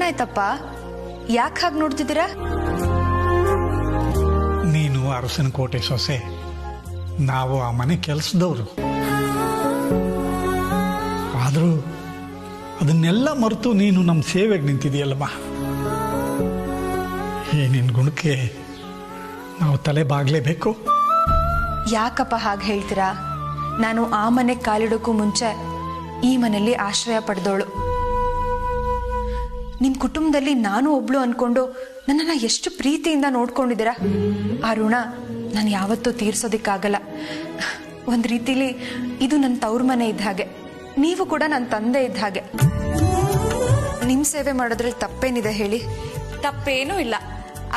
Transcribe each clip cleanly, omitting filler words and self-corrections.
ಏನಾಯ್ತಪ್ಪ? ಯಾಕೆ ಹಾಗೆ ನೋಡ್ತಿದ್ದೀರಾ? ನೀನು ಅರಸನ ಕೋಟೆ ಸೊಸೆ, ನಾವು ಆ ಮನೆ ಕೆಲಸದವರು. ಆದರೂ ಅದನ್ನೆಲ್ಲ ಮರೆತು ನೀನು ನಮ್ಮ ಸೇವೆಗೆ ನಿಂತಿದೆಯಲ್ಲಮ್ಮ. ಈ ನಿನ್ನ ಗುಣಕ್ಕೆ ನಾವು ತಲೆ ಬಾಗ್ಲೇಬೇಕು. ಯಾಕಪ್ಪ ಹಾಗೆ ಹೇಳ್ತೀರಾ? ನಾನು ಆ ಮನೆಗೆ ಕಾಲಿಡೋಕ್ಕೂ ಮುಂಚೆ ಈ ಮನೆಯಲ್ಲಿ ಆಶ್ರಯ ಪಡೆದವಳು. ನಿಮ್ಮ ಕುಟುಂಬದಲ್ಲಿ ನಾನು ಒಬ್ಳು ಅನ್ಕೊಂಡು ನನ್ನನ್ನು ಎಷ್ಟು ಪ್ರೀತಿಯಿಂದ ನೋಡ್ಕೊಂಡಿದ್ದೀರಾ. ಆ ಋಣ ನಾನು ಯಾವತ್ತೂ ತೀರ್ಸೋದಿಕ್ಕಾಗಲ್ಲ. ಒಂದು ರೀತಿಲಿ ಇದು ನನ್ನ ತವ್ರ ಮನೆ ಇದ್ದ ಹಾಗೆ, ನೀವು ಕೂಡ ನನ್ನ ತಂದೆ ಇದ್ದ ಹಾಗೆ. ನಿಮ್ಮ ಸೇವೆ ಮಾಡೋದ್ರಲ್ಲಿ ತಪ್ಪೇನಿದೆ ಹೇಳಿ? ತಪ್ಪೇನೂ ಇಲ್ಲ,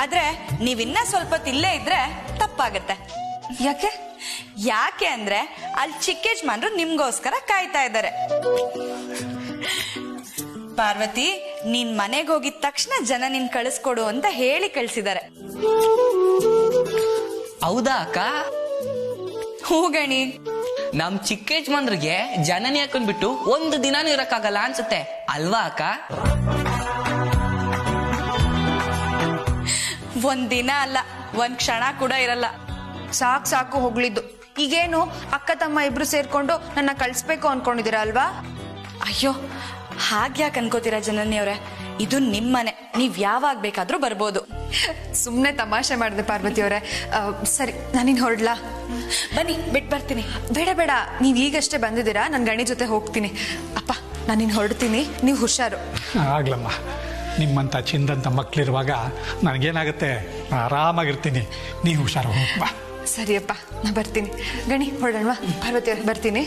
ಆದ್ರೆ ನೀವಿನ್ನ ಸ್ವಲ್ಪ ಇಲ್ಲೇ ಇದ್ರೆ ತಪ್ಪಾಗತ್ತೆ. ಯಾಕೆ? ಯಾಕೆ ಅಂದ್ರೆ ಅಲ್ಲಿ ಚಿಕ್ಕ ಯಜಮಾನ್ರು ನಿಮ್ಗೋಸ್ಕರ ಕಾಯ್ತಾ ಇದ್ದಾರೆ. ಪಾರ್ವತಿ, ನೀನ್ ಮನೆಗೆ ಹೋಗಿದ ತಕ್ಷಣ ಜನ ನಿನ್ ಕಳಿಸ್ಕೊಡು ಅಂತ ಹೇಳಿ ಕಳ್ಸಿದ್ದಾರೆ. ಹೌದಾ ಅಕ್ಕ? ಹೂ ಗಣಿ. ನಮ್ ಚಿಕ್ಕ ಯಜಮಾನ್ರಿಗೆ ಜನನಿ ಹಾಕೊಂಡ್ಬಿಟ್ಟು ಒಂದು ದಿನಾನು ಇರಕ್ಕಾಗಲ್ಲ ಅನ್ಸುತ್ತೆ ಅಲ್ವಾ ಅಕ್ಕ? ಒಂದ್ ದಿನ ಅಲ್ಲ, ಒಂದ್ ಕ್ಷಣ ಕೂಡ ಇರಲ್ಲ. ಸಾಕು ಹೋಗ್ಲಿದ್ದು. ಈಗೇನು ಅಕ್ಕ ತಮ್ಮ ಇಬ್ರು ಸೇರ್ಕೊಂಡು ನನ್ನ ಕಳಿಸ್ಬೇಕು ಅನ್ಕೊಂಡಿದ್ದೀರಾ ಅಲ್ವಾ? ಅಯ್ಯೋ, ಹಾಗ್ಯಾಕೆ ಅನ್ಕೋತೀರಾ ಜನನಿ ಅವ್ರೆ? ಇದು ನಿಮ್ಮನೆ, ನೀವ್ ಯಾವಾಗ ಬೇಕಾದ್ರೂ ಬರ್ಬೋದು. ಸುಮ್ನೆ ತಮಾಷೆ ಮಾಡಿದೆ ಪಾರ್ವತಿ ಅವರೇ. ಸರಿ, ನಾನಿನ್ ಹೊರಡ್ಲಾ? ಬನ್ನಿ, ಬಿಟ್ ಬರ್ತೀನಿ. ಬೇಡ, ನೀವ್ ಈಗಷ್ಟೇ ಬಂದಿದ್ದೀರಾ, ನನ್ ಗಣಿ ಜೊತೆ ಹೋಗ್ತೀನಿ. ಅಪ್ಪ, ನಾನಿನ್ ಹೊರಡ್ತೀನಿ, ನೀವು ಹುಷಾರು. ಆಗ್ಲಮ್ಮ, ನಿಮ್ಮಂಥ ಚಿಂದಂತ ಮಕ್ಕಳಿರುವಾಗ ನನಗೇನಾಗುತ್ತೆ, ಆರಾಮಾಗಿರ್ತೀನಿ. ನೀವು ಹುಷಾರು ಹೋಗ್ಬಾ. ಸರಿಯಪ್ಪ, ನಾ ಬರ್ತೀನಿ. ಗಣಿ ಹೊರಡಲ್ವಾ? ಪಾರ್ವತಿ ಅವ್ರೆ, ಬರ್ತೀನಿ.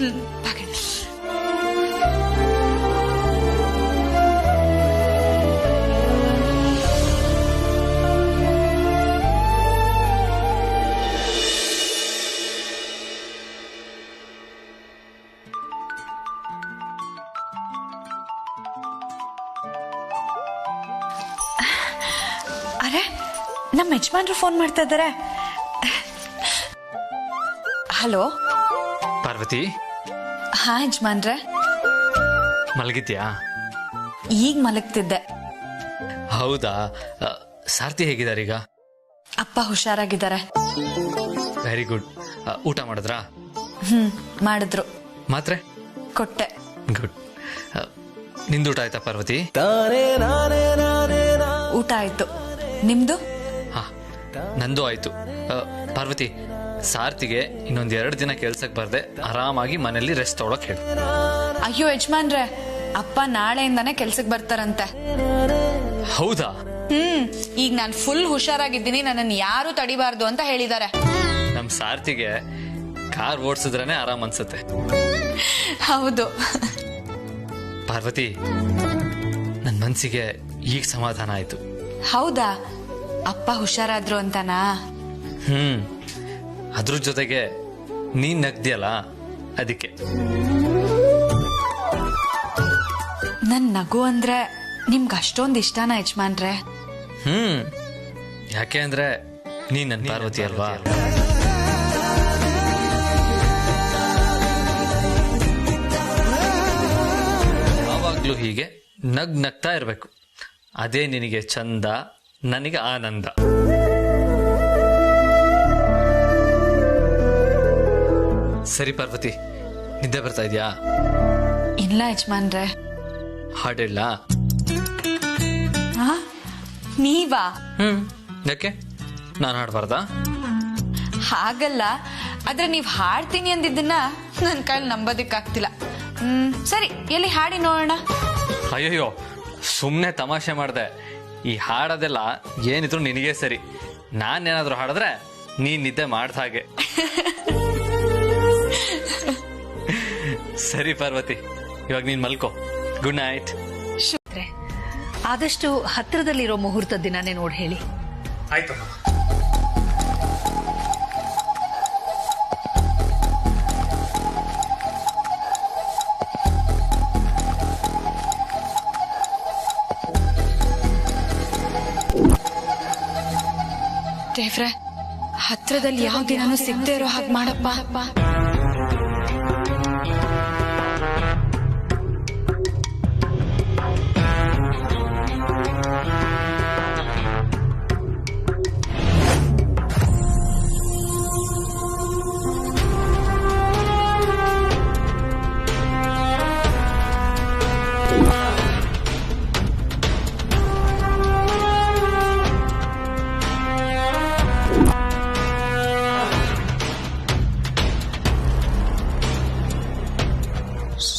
ಬಾ ಗಣಿ. ಅರೆ, ನಮ್ಮ ಯಜಮಾನ್ರು ಫೋನ್ ಮಾಡ್ತಾ ಇದ್ದಾರೆ. ಹಲೋ ಪಾರ್ವತಿ. ಹಾ ಯಜಮಾನ್ರೆ. ಮಲಗಿದ್ಯಾ? ಈಗ ಮಲಗ್ತಿದ್ದೆ. ಹೌದಾ? ಸಾರ್ಥಿ ಹೇಗಿದ್ದಾರೆ ಈಗ? ಅಪ್ಪ ಹುಷಾರಾಗಿದ್ದಾರೆ. Very good. ಊಟ ಮಾಡಿದ್ರಾ? ಮಾಡಿದ್ರು. ಮಾತ್ರೆ ಕೊಟ್ಟೆ. ಗುಡ್. ನಿಂದು ಊಟ ಆಯ್ತಾ ಪಾರ್ವತಿ? ಊಟ ಆಯ್ತು, ನಿಮ್ದು? ಹಾ, ನಂದು ಆಯ್ತು. ಪಾರ್ವತಿ, ಸಾರ್ಥಿಗೆ ಇನ್ನೊಂದ್ 2 ದಿನ ಕೆಲ್ಸಕ್ಕೆ ಬರ್ದೆ ಆರಾಮಾಗಿ ಮನೇಲಿ ರೆಸ್ಟ್ ತಗೊಳಕ್ ಹೇಳಿ. ಅಯ್ಯೋ ಯಜಮಾನ್ರೆ, ಅಪ್ಪ ನಾಳೆಯಿಂದಾನೆ ಕೆಲ್ಸಕ್ಕೆ ಬರ್ತಾರಂತೆ. ಹೌದಾ? ಈಗ ನಾನು ಫುಲ್ ಹುಷಾರಾಗಿದ್ದೀನಿ, ನನ್ನನ್ನು ಯಾರು ತಡಿಬಾರ್ದು ಅಂತ ಹೇಳಿದ್ದಾರೆ. ನಮ್ ಸಾರ್ಥಿಗೆ ಕಾರ್ ಓಡಿಸಿದ್ರೇನೆ ಆರಾಮ್ ಅನ್ಸುತ್ತೆ. ಹೌದು. ಪಾರ್ವತಿ, ನನ್ ಮನ್ಸಿಗೆ ಈಗ ಸಮಾಧಾನ ಆಯ್ತು. ಹೌದಾ? ಅಪ್ಪ ಹುಷಾರಾದ್ರು ಅಂತನಾ? ಅದ್ರ ಜೊತೆಗೆ ನೀನ್ ನಗ್ದಿಯಲ್ಲ, ಅದಕ್ಕೆ. ನನ್ ನಗು ಅಂದ್ರೆ ನಿಮ್ಗೆ ಅಷ್ಟೊಂದು ಇಷ್ಟನಾ ಯಜಮಾನ್ರೆ? ಯಾಕೆ ಅಂದ್ರೆ ನೀನ್ ನನ್ ಪಾರ್ವತಿ ಅಲ್ವಾ? ಯಾವಾಗ್ಲೂ ಹೀಗೆ ನಗ್ತಾ ಇರ್ಬೇಕು. ಅದೇ ನಿನಗೆ ಚಂದ, ನನಗೆ ಆನಂದ. ಸರಿ ಪಾರ್ವತಿ, ನಿದ್ದೆ ಬರ್ತಾ ಇದ್ಯಾ? ಇಲ್ಲ ಯಜಮಾನ್ರೆ. ಹಾಡಿಲ್ಲ? ನೀವಾ? ಯಾಕೆ, ನಾನು ಹಾಡ್ಬಾರ್ದಾ? ಹಾಗಲ್ಲ, ಆದ್ರೆ ನೀವ್ ಹಾಡ್ತೀನಿ ಅಂದಿದ್ದನ್ನ ನನ್ ಕೈಲಿ ನಂಬೋದಿಕ್ಕಾಗ್ತಿಲ್ಲ. ಸರಿ, ಎಲ್ಲಿ ಹಾಡಿ ನೋಡೋಣ. ಅಯ್ಯಯ್ಯೋ, ಸುಮ್ನೆ ತಮಾಷೆ ಮಾಡ್ದೆ. ಈ ಹಾಡೋದೆಲ್ಲ ಏನಿದ್ರು ನಿನಗೆ ಸರಿ. ನಾನೇನಾದ್ರೂ ಹಾಡಿದ್ರೆ ನೀನ್ ನಿದ್ದೆ ಮಾಡ್ದ ಹಾಗೆ. ಸರಿ ಪಾರ್ವತಿ, ಇವಾಗ ನೀನ್ ಮಲ್ಕೋ. Good night. ಆದಷ್ಟು ಹತ್ತಿರದಲ್ಲಿರೋ ಮುಹೂರ್ತ ದಿನಾನೇ ನೋಡಿ ಹೇಳಿ. ಆಯ್ತು. ದೇವ್ರೆ, ಹತ್ರದಲ್ಲಿ ಯಾವ ದಿನಾನು ಸಿಗದೆ ಇರೋ ಹಾಗೆ ಮಾಡಪ್ಪ.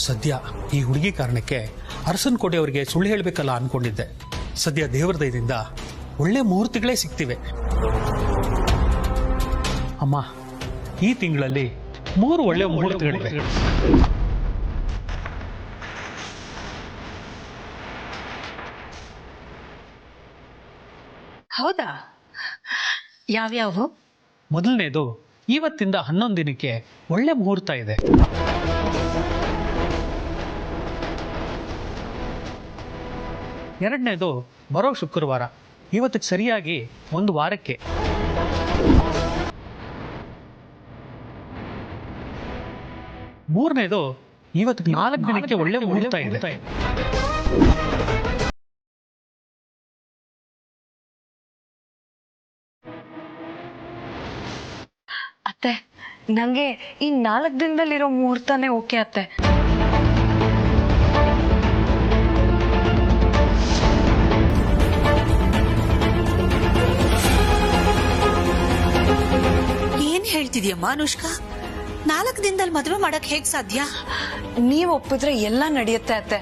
ಸದ್ಯ ಈ ಹುಡುಗಿ ಕಾರಣಕ್ಕೆ ಅರಸನಕೋಟೆ ಅವರಿಗೆ ಸುಳ್ಳು ಹೇಳಬೇಕಲ್ಲ ಅನ್ಕೊಂಡಿದ್ದೆ. ಸದ್ಯ ದೇವರ ದಯದಿಂದ ಒಳ್ಳೆ ಮುಹೂರ್ತಗಳೇ ಸಿಗ್ತಿವೆ. ಅಮ್ಮ, ಈ ತಿಂಗಳಲ್ಲಿ 3 ಒಳ್ಳೆ ಮುಹೂರ್ತಗಳಿವೆ. ಹೌದಾ? ಯಾವ್ಯಾವು? ಮೊದಲನೇದು ಇವತ್ತಿಂದ 11 ದಿನಕ್ಕೆ ಒಳ್ಳೆ ಮುಹೂರ್ತ ಇದೆ. ಎರಡನೇದು ಬರೋ ಶುಕ್ರವಾರ, ಇವತ್ತಿಗೆ ಸರಿಯಾಗಿ 1 ವಾರಕ್ಕೆ. ಮೂರನೇದು ಇವತ್ತಿಗೆ 4 ದಿನಕ್ಕೆ ಒಳ್ಳೆ ಮುಹೂರ್ತ ಇದೆ. ಅತ್ತೆ, ನಂಗೆ ಈ 4 ದಿನದಲ್ಲಿರೋ ಮುಹೂರ್ತನೇ ಓಕೆ ಅತ್ತೆ. ಏನ್ ಹೇಳ್ತಿದ್ಯಮ್ಮ ಅನುಷ್ಕಾ? 4 ದಿನದಲ್ಲಿ ಮದುವೆ ಮಾಡಕ್ ಹೇಗ್ ಸಾಧ್ಯ? ನೀವ್ ಒಪ್ಪಿದ್ರೆ ಎಲ್ಲ ನಡೆಯುತ್ತೆ ಅತ್ತೆ.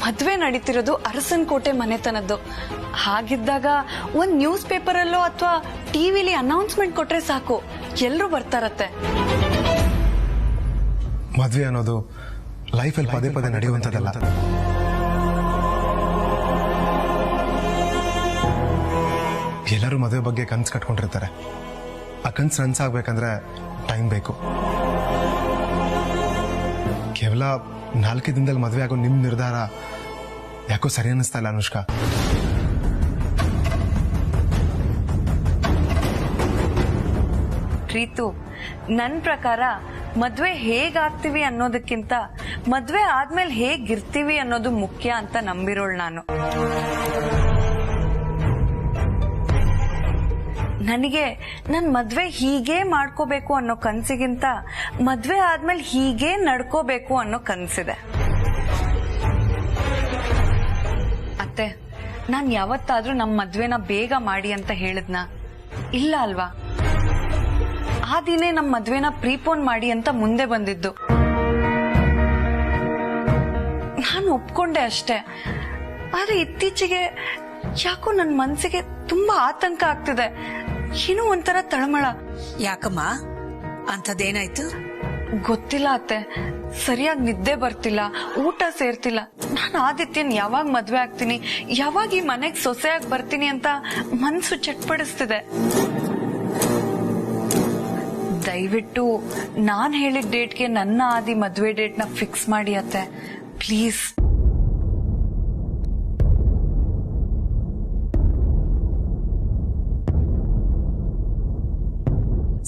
ಮದ್ವೆ ನಡೀತಿರೋದು ಅರಸನಕೋಟೆ ಮನೆತನದ್ದು. ಹಾಗಿದ್ದಾಗ ಒಂದ್ ನ್ಯೂಸ್ ಪೇಪರ್ ಅಲ್ಲೋ ಅಥವಾ ಟಿವಿಲಿ ಅನೌನ್ಸ್ಮೆಂಟ್ ಕೊಟ್ರೆ ಸಾಕು, ಎಲ್ರೂ ಬರ್ತಾರತ್ತೆ. ಮದ್ವೆ ಅನ್ನೋದು ಲೈಫಲ್ಲಿ ಪದೇ ಪದೇ ನಡೆಯುವಂಥದ್ದಲ್ಲ. ಎಲ್ಲರೂ ಮದುವೆ ಬಗ್ಗೆ ಕನ್ಸು ಕಟ್ಕೊಂಡಿರ್ತಾರೆ. ಆ ಕನ್ಸು ನನ್ಸಾಗ್ಬೇಕಂದ್ರೆ ಟೈಮ್ ಬೇಕು. ಕೇವಲ 4 ದಿನದಲ್ಲಿ ಮದುವೆ ಆಗೋ ನಿಮ್ಮ ನಿರ್ಧಾರ ಯಾಕೋ ಸರಿ ಅನ್ನಿಸ್ತಾ ಇಲ್ಲ ಅನುಷ್ಕಾ. ಪ್ರೀತು, ನನ್ ಪ್ರಕಾರ ಮದ್ವೆ ಹೇಗಾಗ್ತೀವಿ ಅನ್ನೋದಕ್ಕಿಂತ ಮದ್ವೆ ಆದ್ಮೇಲೆ ಹೇಗಿರ್ತೀವಿ ಅನ್ನೋದು ಮುಖ್ಯ ಅಂತ ನಂಬಿರೋಳು ನಾನು. ನನಗೆ ನನ್ ಮದ್ವೆ ಹೀಗೆ ಮಾಡ್ಕೋಬೇಕು ಅನ್ನೋ ಕನ್ಸಿಗಿಂತ ಮದ್ವೆ ಆದ್ಮೇಲೆ ಹೀಗೆ ನಡ್ಕೋಬೇಕು ಅನ್ನೋ ಕನ್ಸಿದೆ. ಅತ್ತೆ, ನಾನ್ ಯಾವತ್ತಾದ್ರೂ ನಮ್ ಮದ್ವೆನ ಬೇಗ ಮಾಡಿ ಅಂತ ಹೇಳಿದ್ನ? ಇಲ್ಲ ಅಲ್ವಾ? ಆ ದಿನೇ ನಮ್ ಮದ್ವೆನ ಪ್ರೀಪೋನ್ ಮಾಡಿ ಅಂತ ಮುಂದೆ ಬಂದಿದ್ದು. ನಾನು ಒಪ್ಕೊಂಡೆ ಅಷ್ಟೇ. ಆದ್ರೆ ಇತ್ತೀಚೆಗೆ ಯಾಕೋ ನನ್ ಮನ್ಸಿಗೆ ತುಂಬಾ ಆತಂಕ ಆಗ್ತಿದೆ. ಏನೋ ಒಂಥರ ತಳಮಳ. ಯಾಕಮ್ಮ, ಅಂಥದ್ದೇನಾಯ್ತು? ಗೊತ್ತಿಲ್ಲ ಅತ್ತೆ, ಸರಿಯಾಗಿ ನಿದ್ದೆ ಬರ್ತಿಲ್ಲ, ಊಟ ಸೇರ್ತಿಲ್ಲ. ನಾನು ಆದಿತ್ಯನ್ ಯಾವಾಗ ಮದ್ವೆ ಆಗ್ತೀನಿ, ಯಾವಾಗ ಈ ಮನೆಗ್ ಸೊಸೆಯಾಗಿ ಬರ್ತೀನಿ ಅಂತ ಮನ್ಸು ಚಟ್ಪಡಿಸ್ತಿದೆ. ದಯವಿಟ್ಟು ನಾನ್ ಹೇಳಿದ ಡೇಟ್ಗೆ ನನ್ನ ಆದಿ ಮದ್ವೆ ಡೇಟ್ ನ ಫಿಕ್ಸ್ ಮಾಡಿ ಅತ್ತೆ, ಪ್ಲೀಸ್.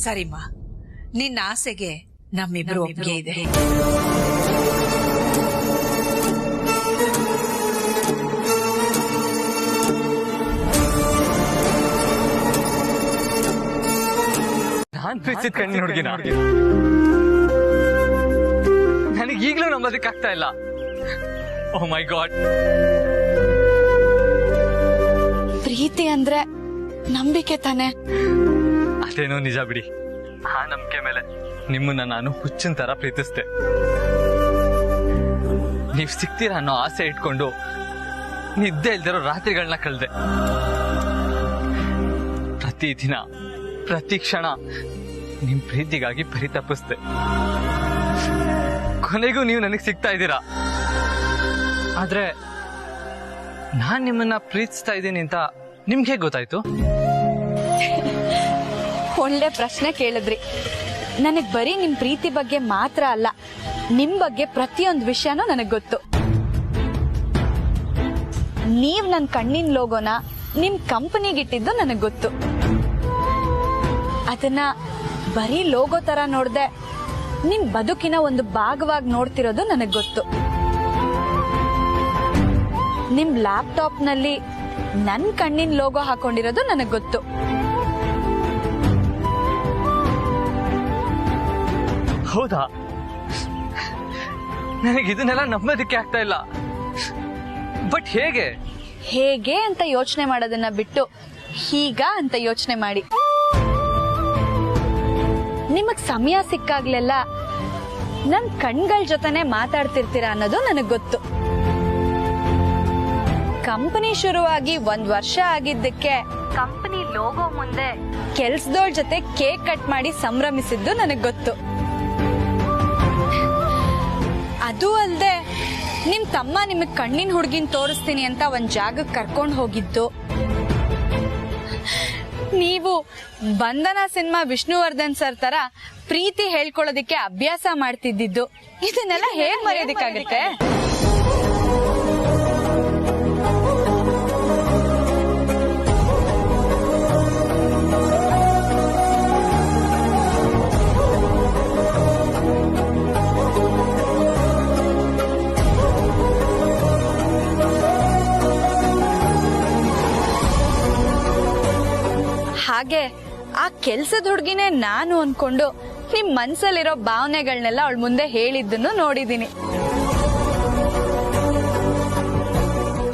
ಸರಿಮ್ಮ, ನಿನ್ನ ಆಸೆಗೆ ನಮ್ಮಿಬ್ರು ಒಪ್ಪಿಗೆ ಇದೆ. ನಾನ್ ಪ್ರೀತಿಸಿದ ಕಣ್ಣಿನ ಹುಡುಗಿನ ನನಗೆ ಈಗಲೂ ನಂಬೋದಕ್ಕಾಗ್ತಾ ಇಲ್ಲ. ಓ ಮೈ ಗಾಡ್. ಪ್ರೀತಿ ಅಂದ್ರೆ ನಂಬಿಕೆ ತಾನೆ? ಅದೇನೋ ನಿಜ ಬಿಡಿ. ಆ ನಂಬಿಕೆ ಮೇಲೆ ನಿಮ್ಮನ್ನ ನಾನು ಹುಚ್ಚಿನ ತರ ಪ್ರೀತಿಸ್ದೆ. ನೀವ್ ಸಿಗ್ತೀರ ಅನ್ನೋ ಆಸೆ ಇಟ್ಕೊಂಡು ನಿದ್ದೆ ಇಲ್ದಿರೋ ರಾತ್ರಿಗಳನ್ನ ಕಳೆದೆ. ಪ್ರತಿ ದಿನ ಪ್ರತಿ ಕ್ಷಣ ನಿಮ್ ಪ್ರೀತಿಗಾಗಿ ಪರಿತಪಿಸ್ದೆ. ಕೊನೆಗೂ ನೀವು ನನಗೆ ಸಿಗ್ತಾ ಇದ್ದೀರಾ. ಆದ್ರೆ ನಾನ್ ನಿಮ್ಮನ್ನ ಪ್ರೀತಿಸ್ತಾ ಇದ್ದೀನಿ ಅಂತ ನಿಮ್ಗೆ ಹೇಗ್ ಗೊತ್ತಾಯ್ತು? ಒಳ್ಳೆ ಪ್ರಶ್ನೆ ಕೇಳಿದ್ರಿ. ನನಗ್ ಬರೀ ನಿಮ್ ಪ್ರೀತಿ ಬಗ್ಗೆ ಮಾತ್ರ ಅಲ್ಲ, ನಿಮ್ ಬಗ್ಗೆ ಪ್ರತಿಯೊಂದು ವಿಷಯನೂ ನನಗ್ ಗೊತ್ತು. ನೀವ್ ನನ್ ಕಣ್ಣಿನ ಲೋಗೋನ ನಿಮ್ ಕಂಪನಿಗಿಟ್ಟಿದ್ದು ನನಗ್ ಗೊತ್ತು. ಅದನ್ನ ಬರೀ ಲೋಗೋ ತರ ನೋಡ್ದೆ, ನಿಮ್ ಬದುಕಿನ ಒಂದು ಭಾಗವಾಗಿ ನೋಡ್ತಿರೋದು ನನಗ್ ಗೊತ್ತು. ನಿಮ್ ಲ್ಯಾಪ್ಟಾಪ್ ನಲ್ಲಿ ನನ್ ಕಣ್ಣಿನ ಲೋಗೋ ಹಾಕೊಂಡಿರೋದು ನನಗ್ ಗೊತ್ತು. ಹೌದಾ? ನನಗೆ ಇದನ್ನೆಲ್ಲ ನಂಬೋದಕ್ಕೆ ಆಗ್ತಾ ಇಲ್ಲ. ಬಟ್ ಹೇಗೆ ಹೇಗೆ ಅಂತ ಯೋಚನೆ ಮಾಡೋದನ್ನ ಬಿಟ್ಟು ಹೀಗ ಅಂತ ಯೋಚನೆ ಮಾಡಿ. ನಿಮಗ್ ಸಮಯ ಸಿಕ್ಕಾಗ್ಲೆಲ್ಲ ನನ್ ಕಣ್ಗಳ ಜೊತೆನೆ ಮಾತಾಡ್ತಿರ್ತೀರಾ ಅನ್ನೋದು ನನಗ್ ಗೊತ್ತು. ಕಂಪನಿ ಶುರುವಾಗಿ 1 ವರ್ಷ ಆಗಿದ್ದಕ್ಕೆ ಕಂಪನಿ ಲೋಗೋ ಮುಂದೆ ಕೆಲ್ಸದೋಳ್ ಜೊತೆ ಕೇಕ್ ಕಟ್ ಮಾಡಿ ಸಂಭ್ರಮಿಸಿದ್ದು ನನಗ್ ಗೊತ್ತು. ಅದು ಅಲ್ದೆ ನಿಮ್ ತಮ್ಮ ನಿಮಗ್ ಕಣ್ಣಿನ ಹುಡ್ಗಿನ್ ತೋರಿಸ್ತೀನಿ ಅಂತ ಒಂದ್ ಜಾಗಕ್ಕೆ ಕರ್ಕೊಂಡ್ ಹೋಗಿದ್ದು, ನೀವು ಬಂಧನ ಸಿನಿಮಾ ವಿಷ್ಣುವರ್ಧನ್ ಸರ್ ತರ ಪ್ರೀತಿ ಹೇಳ್ಕೊಳ್ಳೋದಿಕ್ಕೆ ಅಭ್ಯಾಸ ಮಾಡ್ತಿದ್ದಿದ್ದು, ಇದನ್ನೆಲ್ಲ ಹೇಗ್ ಮರೆಯೋದಿಕ್ಕಾಗತ್ತೆ? ಹಾಗೆ ಆ ಕೆಲ್ಸದ ಹುಡ್ಗಿನೇ ನಾನು ಅನ್ಕೊಂಡು ನಿಮ್ ಮನ್ಸಲ್ಲಿರೋ ಭಾವನೆಗಳನ್ನೆಲ್ಲ ಅವಳ ಮುಂದೆ ಹೇಳಿದ್ದನ್ನು ನೋಡಿದೀನಿ.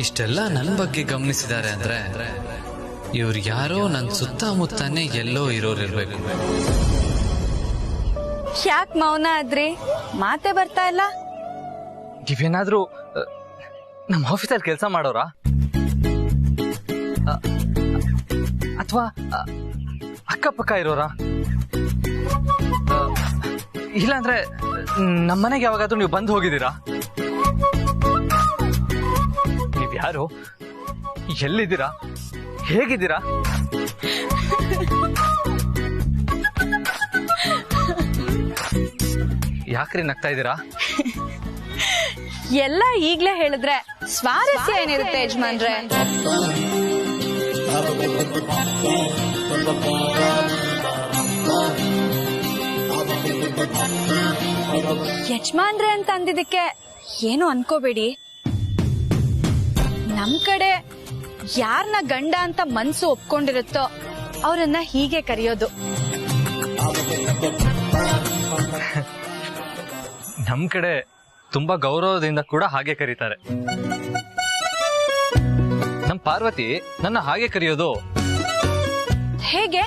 ಇಷ್ಟೆಲ್ಲ ನನ್ನ ಬಗ್ಗೆ ಗಮನಿಸಿದ್ದಾರೆ ಅಂದ್ರೆ ಇವ್ರು ಯಾರೋ ನನ್ನ ಸುತ್ತಮುತ್ತನೇ ಎಲ್ಲೋ ಇರೋರಿರ್ಬೇಕು. ಯಾಕೆ ಮೌನ ಆದ್ರಿ? ಮಾತೆ ಬರ್ತಾ ಇಲ್ಲ? ನೀವೇನಾದ್ರೂ ನಮ್ಮ ಆಫೀಸಲ್ಲಿ ಕೆಲಸ ಮಾಡೋರಾ ಅಥವಾ ಅಕ್ಕಪಕ್ಕ ಇರೋರಾ? ಇಲ್ಲಾಂದ್ರೆ ನಮ್ಮನೆಗೆ ಯಾವಾಗಾದ್ರೂ ನೀವು ಬಂದು ಹೋಗಿದ್ದೀರಾ? ನೀವ್ ಯಾರು? ಎಲ್ಲಿದ್ದೀರಾ? ಹೇಗಿದ್ದೀರಾ? ಯಾಕ್ರಿ ನಗ್ತಾ ಇದ್ದೀರಾ? ಎಲ್ಲ ಈಗ್ಲೇ ಹೇಳಿದ್ರೆ ಸ್ವಾರಸ್ಯ ಏನಿರುತ್ತೆ ಯಜಮಾನ್ರೆ? ಯಜಮಾನ್ರೆ ಅಂತ ಅಂದಿದ್ದಕ್ಕೆ ಏನು ಅನ್ಕೋಬೇಡಿ. ನಮ್ ಕಡೆ ಯಾರನ್ನ ಗಂಡ ಅಂತ ಮನ್ಸು ಒಪ್ಕೊಂಡಿರುತ್ತೋ ಅವರನ್ನ ಹೀಗೆ ಕರೆಯೋದು. ನಮ್ ಕಡೆ ತುಂಬಾ ಗೌರವದಿಂದ ಕೂಡ ಹಾಗೆ ಕರೀತಾರೆ. ನಮ್ ಪಾರ್ವತಿ ನನ್ನ ಹಾಗೆ ಕರೆಯೋದು. ಹೇಗೆ?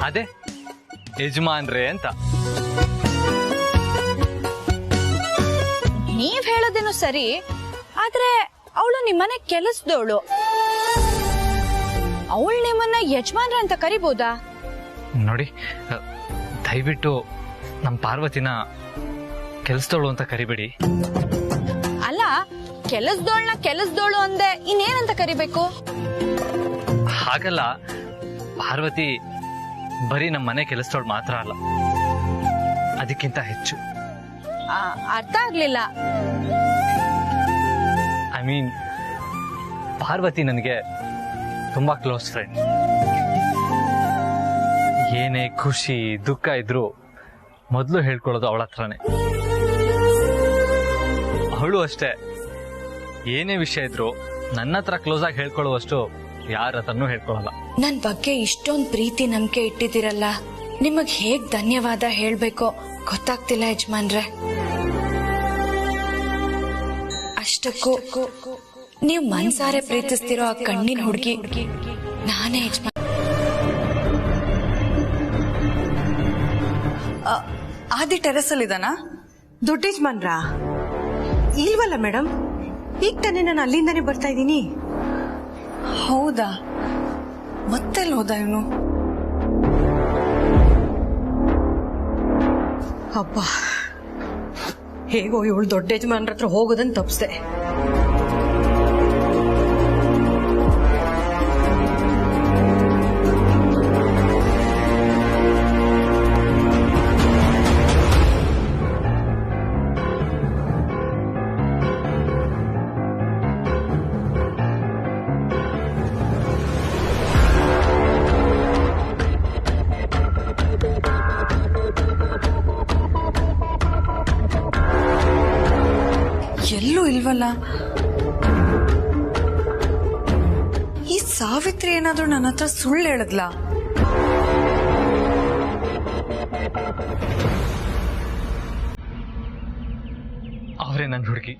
ಅದೇ ಯಜಮಾನ್ರೆ ಅಂತ. ನೀವ್ ಹೇಳೋದೇನು ಸರಿ, ಆದ್ರೆ ಅವಳು ನಿಮ್ಮನೆ ಕೆಲಸದವಳು. ಅವಳು ನಿಮ್ಮನ್ನ ಯಜಮಾನ್ರ ಅಂತ ಕರಿಬೋದಾ? ನೋಡಿ, ದಯವಿಟ್ಟು ನಮ್ ಪಾರ್ವತಿನ ಕೆಲಸದವಳು ಅಂತ ಕರಿಬೇಡಿ. ಅಲ್ಲ, ಕೆಲಸದೋಳು ಅಂದೆ ಇನ್ನೇನಂತ ಕರಿಬೇಕು? ಹಾಗಲ್ಲ, ಪಾರ್ವತಿ ಬರೀ ನಮ್ಮ ಮನೆ ಕೆಲಸದವಳು ಮಾತ್ರ ಅಲ್ಲ, ಅದಕ್ಕಿಂತ ಹೆಚ್ಚು. ಅರ್ಥ ಆಗ್ಲಿಲ್ಲ. ಐ ಮೀನ್, ಪಾರ್ವತಿ ನನಗೆ ತುಂಬಾ ಕ್ಲೋಸ್ ಫ್ರೆಂಡ್. ಏನೇ ಖುಷಿ ದುಃಖ ಇದ್ರು ಮೊದಲು ಹೇಳ್ಕೊಳ್ಳೋದು ಅವಳ ಹತ್ರನೇ. ಅವಳು ಅಷ್ಟೇ, ಏನೇ ವಿಷಯ ಇದ್ರು ನನ್ನ ಹತ್ರ ಕ್ಲೋಸ್ ಆಗಿ ಹೇಳ್ಕೊಳ್ಳುವಷ್ಟು ಯಾರ ಹತ್ರನೂ ಹೇಳ್ಕೊಳ್ಳಲ್ಲ. ನನ್ ಬಗ್ಗೆ ಇಷ್ಟೊಂದು ಪ್ರೀತಿ ನಂಬಿಕೆ ಇಟ್ಟಿದ್ದೀರಲ್ಲ, ನಿಮಗ್ ಹೇಗ್ ಧನ್ಯವಾದ ಹೇಳ್ಬೇಕೋ ಗೊತ್ತಾಗ್ತಿಲ್ಲ ಯಜಮಾನ್ರೆ. ಅಷ್ಟಕ್ಕೂ ನೀವು ಮನ್ಸಾರೆ ಪ್ರೀತಿಸ್ತಿರೋ ಆ ಕಣ್ಣಿನ ಹುಡುಗಿ ನಾನೇ ಯಜಮಾನ್. ಆದಿ ಟೆರೆಸ್ ಅಲ್ಲಿ ಇದಾನಾ? ದೊಡ್ಡ ಯಜಮಾನ್ರ ಇಲ್ವಲ್ಲ ಮೇಡಮ್, ಈಗ ತಾನೇ ನಾನು ಅಲ್ಲಿಂದಾನೇ ಬರ್ತಾ ಇದ್ದೀನಿ. ಹೌದಾ? ಮತ್ತೆಲ್ಲಿ ಹೋದ ಇವನು? ಹಬ್ಬ, ಹೇಗೋ ಇವಳು ದೊಡ್ಡ ಯಜಮಾನ್ರ ಹತ್ರ ಹೋಗೋದನ್ನ ತಪ್ಪಿಸ್ದೆ. ಎಲ್ಲೂ ಇಲ್ವಲ್ಲ. ಈ ಸಾವಿತ್ರಿ ಏನಾದ್ರೂ ನನ್ನ ಹತ್ರ ಸುಳ್ಳು ಹೇಳಿದ್ಲ? ಅವರೇ ನನ್ನ ಹುಡುಗಿ.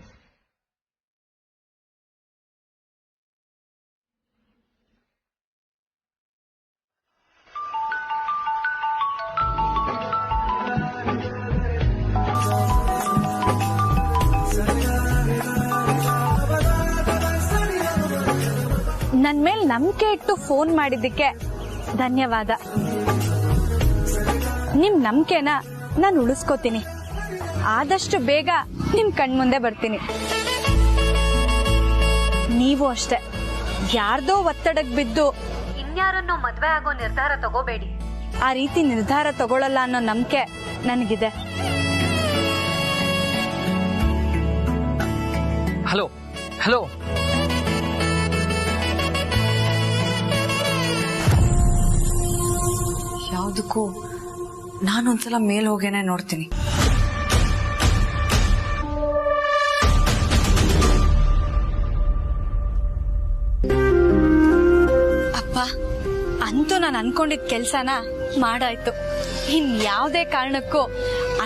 ನನ್ ಮೇಲೆ ನಂಬಿಕೆ ಇಟ್ಟು ಫೋನ್ ಮಾಡಿದ್ದಕ್ಕೆ ಧನ್ಯವಾದ. ನಿಮ್ ನಂಬಿಕೆನ ನಾನು ಉಳಿಸ್ಕೋತೀನಿ. ಆದಷ್ಟು ಬೇಗ ನಿಮ್ ಕಣ್ಮುಂದೆ ಬರ್ತೀನಿ. ನೀವು ಅಷ್ಟೇ ಯಾರ್ದೋ ಒತ್ತಡಕ್ಕೆ ಬಿದ್ದು ಇನ್ಯಾರನ್ನೋ ಮದ್ವೆ ಆಗೋ ನಿರ್ಧಾರ ತಗೋಬೇಡಿ. ಆ ರೀತಿ ನಿರ್ಧಾರ ತಗೊಳ್ಳಲ್ಲ ಅನ್ನೋ ನಂಬಿಕೆ ನನಗಿದೆ. ಹಲೋ ಹಲೋ, ಯಾವುದಕ್ಕೂ ನಾನೊಂದ್ಸಲ ಮೇಲ್ ಹೋಗೇನೆ ನೋಡ್ತೀನಿ. ಅಪ್ಪ, ಅಂತೂ ನಾನು ಅನ್ಕೊಂಡಿದ್ ಕೆಲ್ಸನ ಮಾಡಾಯ್ತು. ಇನ್ ಯಾವ್ದೇ ಕಾರಣಕ್ಕೂ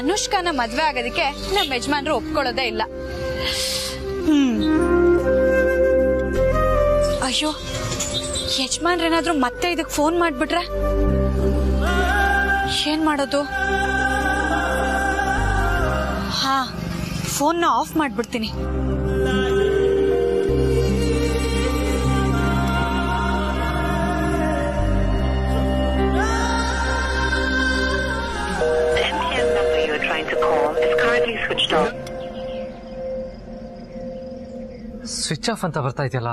ಅನುಷ್ಕಾನ ಮದ್ವೆ ಆಗೋದಕ್ಕೆ ನಮ್ಮ ಯಜಮಾನ್ರು ಒಪ್ಕೊಳ್ಳೋದೇ ಇಲ್ಲ. ಅಯ್ಯೋ, ಯಜಮಾನ್ರೇನಾದ್ರೂ ಮತ್ತೆ ಇದಕ್ ಫೋನ್ ಮಾಡ್ಬಿಟ್ರೆ ಏನ್ ಮಾಡೋದು? ಹಾ, ಫೋನ್ನ ಆಫ್ ಮಾಡ್ಬಿಡ್ತೀನಿ. ಸ್ವಿಚ್ ಆಫ್ ಅಂತ ಬರ್ತಾ ಇದೆಯಲ್ಲ.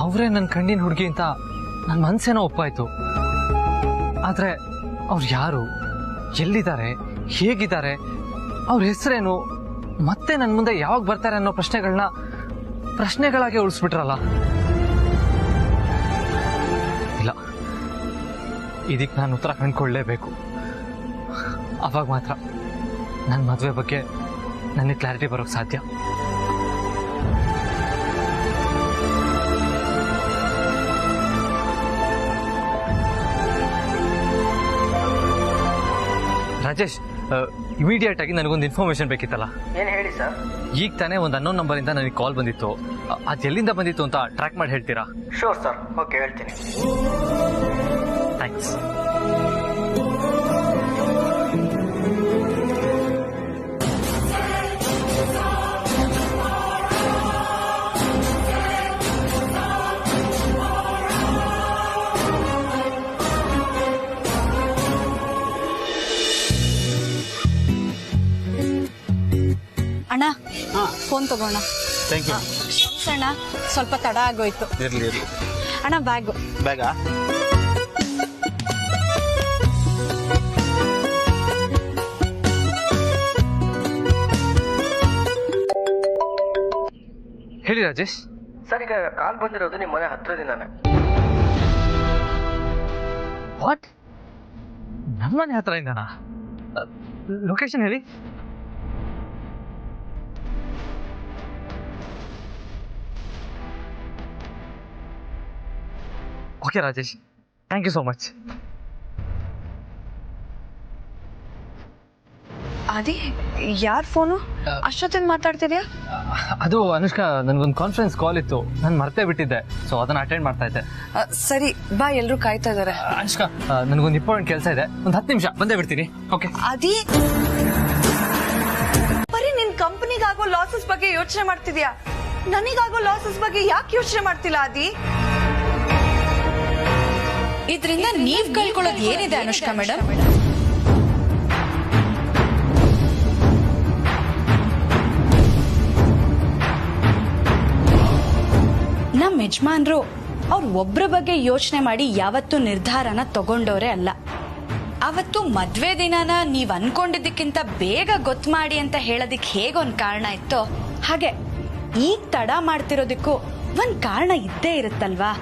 ಅವರೇ ನನ್ನ ಕಣ್ಣಿನ ಹುಡುಗಿ ಅಂತ ನನ್ನ ಮನ್ಸೇನೋ ಒಪ್ಪಾಯ್ತು. ಆದ್ರೆ ಅವ್ರು ಯಾರು, ಎಲ್ಲಿದ್ದಾರೆ, ಹೇಗಿದ್ದಾರೆ, ಅವ್ರ ಹೆಸರೇನು, ಮತ್ತೆ ನನ್ನ ಮುಂದೆ ಯಾವಾಗ ಬರ್ತಾರೆ ಅನ್ನೋ ಪ್ರಶ್ನೆಗಳಾಗೆ ಉಳಿಸ್ಬಿಟ್ರಲ್ಲ. ಇಲ್ಲ, ಇದಕ್ಕೆ ನಾನು ಉತ್ತರ ಕಂಡುಕೊಳ್ಳಲೇಬೇಕು. ಅವಾಗ ಮಾತ್ರ ನನ್ನ ಮದುವೆ ಬಗ್ಗೆ ನನಗೆ ಕ್ಲಾರಿಟಿ ಬರೋಕ್ಕೆ ಸಾಧ್ಯ. ರಾಜೇಶ್, ಇಮಿಡಿಯೇಟ್ ಆಗಿ ನನಗೊಂದು ಇನ್ಫಾರ್ಮೇಶನ್ ಬೇಕಿತ್ತಲ್ಲ. ಏನು ಹೇಳಿ ಸರ್? ಈಗ ತಾನೇ ಒಂದು ಅನ್ನೋನ್ ನಂಬರಿಂದ ನನಗೆ ಕಾಲ್ ಬಂದಿತ್ತು. ಅದು ಎಲ್ಲಿಂದ ಬಂದಿತ್ತು ಅಂತ ಟ್ರ್ಯಾಕ್ ಮಾಡಿ ಹೇಳ್ತೀರಾ? ಶೋರ್ ಸರ್, ಓಕೆ ಹೇಳ್ತೀನಿ. ಥ್ಯಾಂಕ್ಸ್. ಅಣ್ಣ, ಫೋನ್ ತಗೋಣ. Thank you. ಅಣ್ಣ, ಸ್ವಲ್ಪ ತಡ ಆಗೋಯ್ತು. ಇರ್ಲಿ ಇರ್ಲಿ. ಅಣ್ಣ, ಬ್ಯಾಗಾ? ಹೇಳಿ ರಾಜೇಶ್. ಸರ್, ಈಗ ಕಾಲ್ ಬಂದಿರೋದು ನಿಮ್ಮ ಮನೆ ಹತ್ರದಿಂದಾನೆ. ವಾಟ್? ನಮ್ಮನೆ ಹತ್ರ ಇಂದಾನಾ? ಲೊಕೇಶನ್ ಹೇಳಿ. Okay Rajesh, thank you so much. Adi, ಯಾರ್ ಫೋನು? ಅಷ್ಟೊತ್ತಿಂದ ಮಾತಾಡ್ತಿದ್ಯಾ? ಅದು ಅನುಷ್ಕಾ, ನನಗೊಂದು ಕಾನ್ಫರೆನ್ಸ್ ಕಾಲ್ ಇತ್ತು, ನಾನು ಮರ್ತೇ ಬಿಟ್ಟಿದ್ದೆ. ಸೊ ಅದನ್ನ ಅಟೆಂಡ್ ಮಾಡ್ತಾ ಇದ್ದೆ. ಸರಿ ಬಾ, ಎಲ್ರು ಕಾಯ್ತಾ ಇದಾರೆ. ಅನುಷ್ಕಾ, ನನಗೊಂದು ಇಂಪಾರ್ಟೆಂಟ್ ಕೆಲಸ ಇದೆ, ಒಂದು 10 ನಿಮಿಷ ಬಂದೇ ಬಿಡ್ತೀನಿ. ಓಕೆ? ಆದಿ, ಬರೀ ನಿನ್ ಕಂಪನಿಗಾಗೋ ಲಾಸಸ್ ಬಗ್ಗೆ ಯೋಚನೆ ಮಾಡ್ತಿದ್ಯಾ? ನನಗಾಗೋ ಲಾಸಸ್ ಬಗ್ಗೆ ಯಾಕೆ ಯೋಚನೆ ಮಾಡ್ತಿಲ್ಲ ಆದಿ? ಇದರಿಂದ ನೀವ್ ಕಳ್ಕೊಳ್ಳೋದು ಏನಿದೆ ಅನುಷ್ಕಾ ಮೇಡಮ್? ನಮ್ಮ ಯಜಮಾನ್ರು ಅವ್ರ ಒಬ್ರ ಬಗ್ಗೆ ಯೋಚನೆ ಮಾಡಿ ಯಾವತ್ತೂ ನಿರ್ಧಾರನ ತಗೊಂಡವ್ರೆ ಅಲ್ಲ. ಅವತ್ತು ಮದ್ವೆ ದಿನಾನ ನೀವ್ ಅನ್ಕೊಂಡಿದ್ದಕ್ಕಿಂತ ಬೇಗ ಗೊತ್ತು ಮಾಡಿ ಅಂತ ಹೇಳೋದಿಕ್ ಹೇಗೊಂದ್ ಕಾರಣ ಇತ್ತೋ ಹಾಗೆ ಈಗ ತಡ ಮಾಡ್ತಿರೋದಕ್ಕೂ ಒಂದ್ ಕಾರಣ ಇದ್ದೇ ಇರುತ್ತಲ್ವಾ?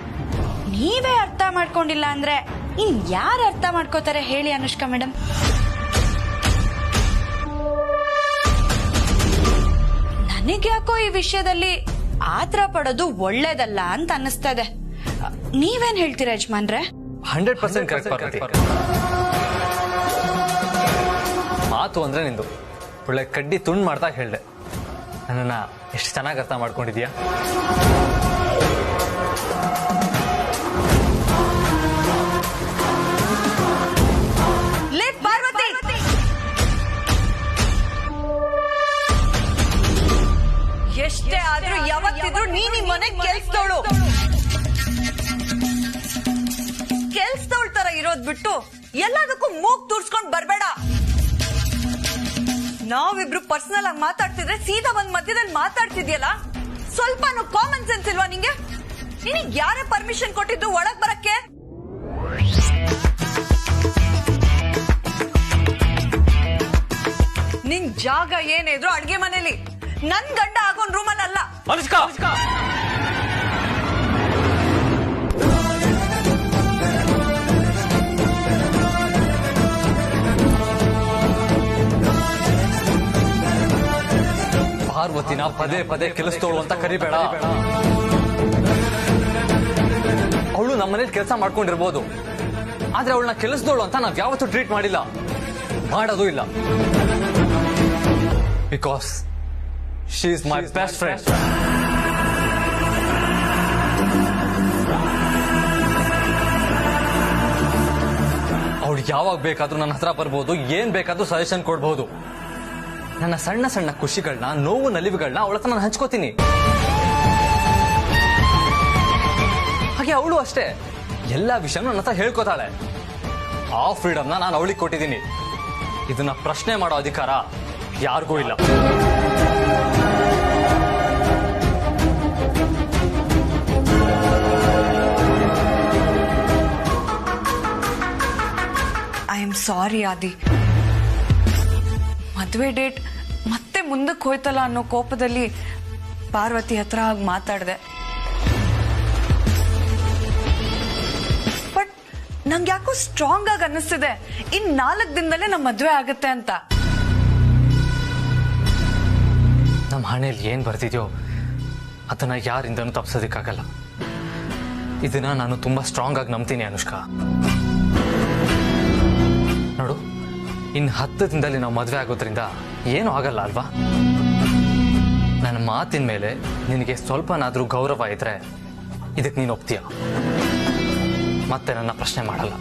ನೀವೇ ಅರ್ಥ ಮಾಡ್ಕೊಂಡಿಲ್ಲ ಅಂದ್ರೆ ಇನ್ ಯಾರು ಅರ್ಥ ಮಾಡ್ಕೋತಾರೆ ಹೇಳಿ ಅನುಷ್ಕಾ ಮೇಡಮ್? ನನಗ್ಯಾಕೋ ಈ ವಿಷಯದಲ್ಲಿ ಆತರ ಪಡೋದು ಒಳ್ಳೇದಲ್ಲ ಅಂತ ಅನ್ನಿಸ್ತಾ ಇದೆ. ನೀವೇನ್ ಹೇಳ್ತೀರಾ ಯಜಮಾನ್ರೆ? 100% ಕರೆಕ್ಟ್ ಪಾರ್ವತಿ. ಮಾತು ಅಂದ್ರೆ ನಿಂದು ಒಳ್ಳೆ ಕಡ್ಡಿ ತುಂಡು ಮಾಡ್ತಾ ಹೇಳ್ದೆ. ನನ್ನನ್ನ ಎಷ್ಟು ಚೆನ್ನಾಗಿ ಅರ್ಥ ಮಾಡ್ಕೊಂಡಿದ್ಯಾ? ಲೇ ಪಾರ್ವತಿ, ಎಷ್ಟೇ ಆದ್ರೂ ಯಾವತ್ತೂ ಯಾವತ್ತಿದ್ರು ನೀನ್ ಈ ಮನೆ ಕೆಲ್ಸದವಳು ತರ ಇರೋದ್ ಬಿಟ್ಟು ಎಲ್ಲದಕ್ಕೂ ಮೂಗ್ ತೂರ್ಸ್ಕೊಂಡ್ ಬರ್ಬೇಡ. ನಾವಿಬ್ರು ಪರ್ಸನಲ್ ಆಗಿ ಮಾತಾಡ್ತಿದ್ರೆ ಸೀದಾ ಬಂದ್ ಮಧ್ಯದಲ್ಲಿ ಮಾತಾಡ್ತಿದ್ಯಲ್ಲ, ಸ್ವಲ್ಪನೂ ಕಾಮನ್ ಸೆನ್ಸ್ ಇಲ್ವಾ ನಿಂಗೆ? ನಿನಗ್ ಯಾರೇ ಪರ್ಮಿಷನ್ ಕೊಟ್ಟಿದ್ದು ಒಳಗ್ ಬರಕ್ಕೆ? ನಿನ್ ಜಾಗ ಏನೇ ಇದ್ರು ಅಡ್ಗೆ ಮನೇಲಿ, ನನ್ ಗಂಡ ಆಗೋನ್ ರೂಮಲ್ಲಿ ಅಲ್ಲ. ಅನುಷ್ಕಾ, ಪಾರ್ವತಿನ ಪದೇ ಪದೇ ಕೆಲಸದವಳು ಅಂತ ಕರಿಬೇಡ. ಅವಳು ನಮ್ಮನೇಲಿ ಕೆಲಸ ಮಾಡ್ಕೊಂಡಿರ್ಬೋದು, ಆದ್ರೆ ಅವಳನ್ನ ಕೆಲಸದವಳು ಅಂತ ನಾವ್ ಯಾವತ್ತೂ ಟ್ರೀಟ್ ಮಾಡಿಲ್ಲ, ಮಾಡೋದು ಇಲ್ಲ. Because she is my best friend. ಅವಳು ಯಾವಾಗ ಬೇಕಾದ್ರೂ ನನ್ನ ಹತ್ರ ಬರ್ಬೋದು, ಏನ್ ಬೇಕಾದ್ರೂ ಸಜೆಷನ್ ಕೊಡ್ಬಹುದು. ನನ್ನ ಸಣ್ಣ ಸಣ್ಣ ಖುಷಿಗಳನ್ನ, ನೋವು ನಲಿವುಗಳನ್ನ ಅವಳ ಹತ್ರ ನಾನು ಹಂಚ್ಕೋತೀನಿ. ಹಾಗೆ ಅವಳು ಅಷ್ಟೇ ಎಲ್ಲಾ ವಿಷಯನೂ ನನ್ನ ಹತ್ರ ಹೇಳ್ಕೋತಾಳೆ. ಆ ಫ್ರೀಡಮ್ನ ನಾನು ಅವಳಿಗೆ ಕೊಟ್ಟಿದ್ದೀನಿ. ಇದನ್ನ ಪ್ರಶ್ನೆ ಮಾಡೋ ಅಧಿಕಾರ ಯಾರಿಗೂ ಇಲ್ಲ. ಐ ಆಮ್ ಸಾರಿ ಆದಿ. ಮದ್ವೆ ಡೇಟ್ ಮತ್ತೆ ಮುಂದಕ್ಕೆ ಹೋಯ್ತಲ್ಲ ಅನ್ನೋ ಕೋಪದಲ್ಲಿ ಪಾರ್ವತಿ ಹತ್ರ ಮಾತಾಡ್ದೆ. ಬಟ್ ನಂಗೆ ಯಾಕೋ ಸ್ಟ್ರಾಂಗ್ ಆಗಿ ಅನ್ನಿಸ್ತಿದೆ, ಇನ್ 4 ದಿನದಲ್ಲೇ ನಮ್ಮ ಮದ್ವೆ ಆಗತ್ತೆ ಅಂತ. ನಮ್ಮ ಹಣೆಯಲ್ಲಿ ಏನ್ ಬರ್ತಿದ್ಯೋ ಅದನ್ನ ಯಾರಿಂದನೂ ತಪ್ಪಿಸೋದಕ್ಕಾಗಲ್ಲ. ಇದನ್ನ ನಾನು ತುಂಬಾ ಸ್ಟ್ರಾಂಗ್ ಆಗಿ ನಂಬ್ತೀನಿ ಅನುಷ್ಕಾ. ನೋಡು, ಇನ್ನು 10 ದಿನದಲ್ಲಿ ನಾವು ಮದುವೆ ಆಗೋದ್ರಿಂದ ಏನೂ ಆಗಲ್ಲ ಅಲ್ವಾ? ನನ್ನ ಮಾತಿನ ಮೇಲೆ ನಿನಗೆ ಸ್ವಲ್ಪನಾದ್ರೂ ಗೌರವ ಇದ್ರೆ ಇದಕ್ಕೆ ನೀನು ಒಪ್ತೀಯ, ಮತ್ತೆ ನನ್ನ ಪ್ರಶ್ನೆ ಮಾಡಲ್ಲ.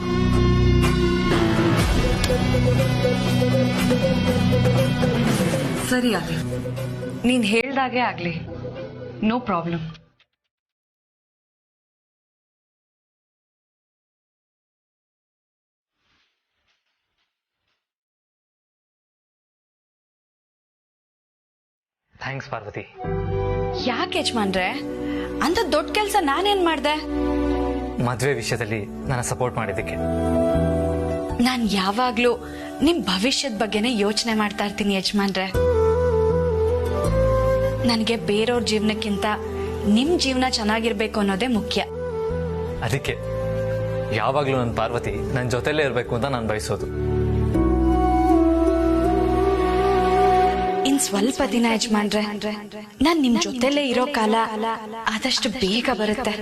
ಸರಿ ಆದಿ, ನೀನ್ ಹೇಳ್ದಾಗೆ ಆಗ್ಲಿ, ನೋ ಪ್ರಾಬ್ಲಮ್. ಥ್ಯಾಂಕ್ಸ್ ಪಾರ್ವತಿ. ಯಾಕೆ ಯಜಮಾನ್ರೆ, ಅಂತ ದೊಡ್ಡ ಕೆಲಸ ನಾನೇನ್ ಮಾಡ್ದೆ? ಮದುವೆ ವಿಷಯದಲ್ಲಿ ನನ್ನ ಸಪೋರ್ಟ್ ಮಾಡಿದ್ದಕ್ಕೆ. ನಾನ್ ಯಾವಾಗ್ಲೂ ನಿಮ್ ಭವಿಷ್ಯದ ಬಗ್ಗೆನೇ ಯೋಚನೆ ಮಾಡ್ತಾ ಇರ್ತೀನಿ ಯಜಮಾನ್ರೆ. ನನಗೆ ಬೇರೆಯವ್ರ ಜೀವನಕ್ಕಿಂತ ನಿಮ್ ಜೀವನ ಚೆನ್ನಾಗಿರ್ಬೇಕು ಅನ್ನೋದೇ ಮುಖ್ಯ. ಅದಕ್ಕೆ ಯಾವಾಗ್ಲೂ ನನ್ನ ಪಾರ್ವತಿ ನನ್ನ ಜೊತೆಲೇ ಇರ್ಬೇಕು ಅಂತ ನಾನು ಬಯಸೋದು. ಇನ್ ಸ್ವಲ್ಪ ದಿನ ಯಜಮಾನ್ರೆ, ನಾನ್ ನಿಮ್ ಜೊತೆಲೇ ಇರೋ ಕಾಲ ಆದಷ್ಟು ಬೇಗ ಬರುತ್ತೆ.